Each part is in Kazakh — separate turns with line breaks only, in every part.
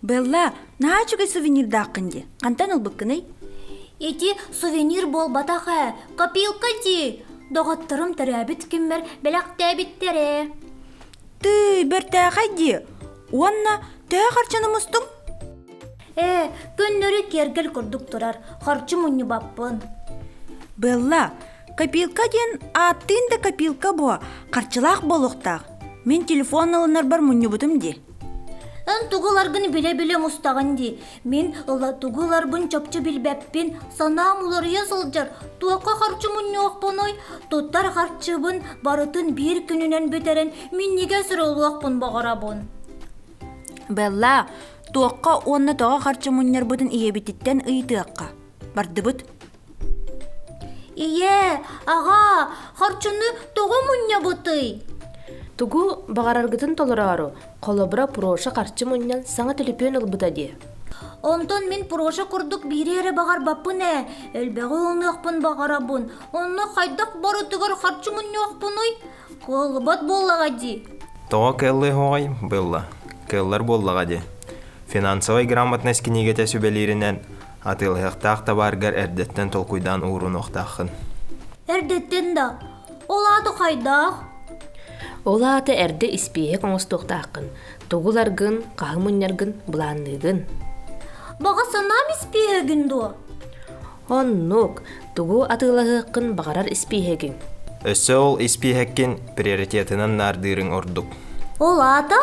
Белла, наачугай сувенир даққынди? Қантан ұлбыққынай?
Эти сувенир бол батаха, копилка ди. Доғаттырым тәрәбіт кіммер бәләқтәбіттере.
Ты бәртәғайди, уанна тәә қарчанымыстың?
Көннөрі кергел күрдік тұрар, қарчы мұнны баппын.
Белла, копилка ден аттын да копилка бұа, қарчылақ болуқтақ. Мен телефон алынар бар мұнны бұтым де.
Туғыларғын біле-біле мұстағын де. Мен ұла туғыларбын чопчы білбәппен санам улар язылжар. Туаққа қарчы мұнны оқпын ой. Тоттар қарчыбын барытын бір күнінен бетерен мен неге сұры олуақпын бағарабын.
Белла, туаққа онна тоға қарчы мұннар бұтын ие бітіттен ұйытыққа. Барды бұт?
Аға, қарчыны тоғы мұнны бұты.
Тугу бағараргытын толырағару, қолыбыра пұроша қарчы мұннан саңа телепен ұлбыта де.
Онтон мен пұроша күрдік бірері бағар бапын Әлбәғі оны ақпын бағарабын. Оны қайдақ бары тұғар қарчы мұнны ақпын ой. Қолыбат боллаға де.
Тоға кәлі хоғай, Белла. Кәллар боллаға де. Финансовай грамотность кенегете сөбелерінен атылғықтақ табаргар әрдеттен толкуйдан уырын оқтақын.
Әрдеттен да. Олады қайдақ?
Ола аты әрді іспейе қоңыстуқтақын, туғыларғын, қағымыннарғын, бұланлығын.
Баға санам іспейегін до?
Оннук, тугу атылағықын бағарар іспейегін.
Өссі ол іспейеккен приоритетінен нардырың ордық.
Олады?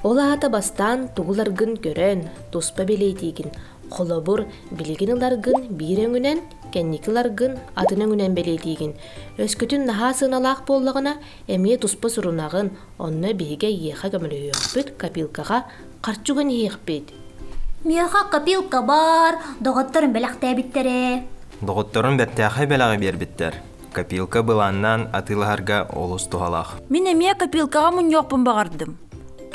Ола аты бастан туғыларғын көрен, туспа белейтігін. Қолабыр білген ұларғын бейреңінен, кәннекіларғын атыныңінен белейтігін. Өскөтін наға сыналақ боллағына әмие туспа сұрунағын, онына бейге еға көмілі өкпіт копилкаға қарчуғын еқпет.
Меға копилка бар, доғыттырын бәләқті әбіттері.
Доғыттырын бәттәқай бәләғі бербіттер. Копилка бұланнан атылғарға олыс туғалақ.
Мен әме копилкаға мұн жоқпын бағардым.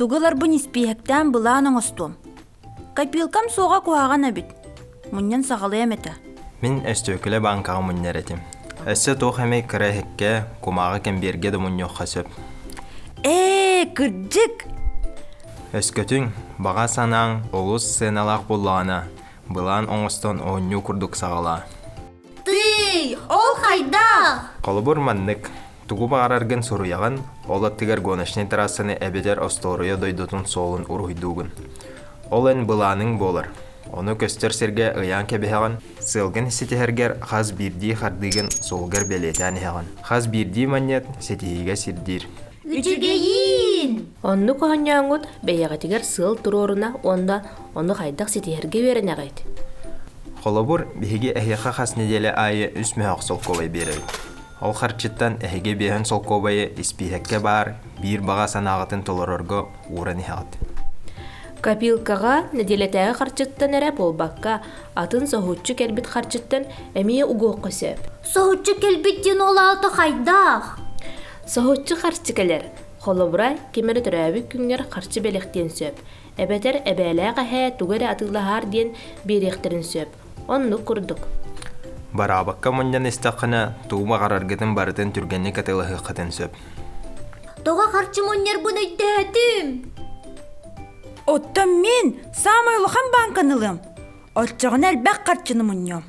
Туғылар бұн іспейектен бұланың ұстым. Копилкам соға куағана бит. Мұннан сағалы әметі.
Мен өстөкілі банкаға мұннер етім. Өсі тоқ әмей кірәхікке кумаға кәмберге де мұн жоққа сөп.
Күрдік!
Өскөтің баға санаң олыс сеналақ боллағана бұлан оңыстан оңю күрдік сағала.
Ты, ол қайда?
Қолыбыр маннық. Тугу бағарарғын сұруяған, ол аттығар гонашны терасыны әбедер осторуя дойдутын солын ұруйдуғын. Ол ән бұланың болыр. Оны көстер серге ұян кәбіғаған, сылғын сетігергер қаз бірді қардығын солғыр бәлетән еған. Қаз бірді манет сетігіге сирдір.
Үчігейін!
Онны қоғаняңғыт бәйеғатігер сыл тұрорына онда оны қайдақ сетігерге верен ағайд.
Қолыбыр бігеге әйеқа қас неделі айы үс мәғақ солқолай береді. Ол қарчыттан әйге бейін солқобайы іспейхекке бар, бір баға санағытын толырырғы ураны хағыд.
Копилкаға неделетәгі қарчыттан әрәп олбаққа атын соғытчы кәлбіт қарчыттан әмейе ұғуққа сөп.
Соғытчы кәлбіттен олаты қайдақ?
Соғытчы қарчы кәлер. Қолыбырай кемері түрәбі күнгер қарчы бәліқтен сөп. Әбәтер әбәләға хә туғыры атылағар ден беректерін сөп. Онны күрдік.
Барабаққа мұндан істақына туғыма қарарғытын барытын түргенні катылығы қытын сөп.
Тоға қарчы мұннер бұны дәдім.
Оттан мен самайлыған банканылым. Отчағын әлбәқ қарчыны мұннем.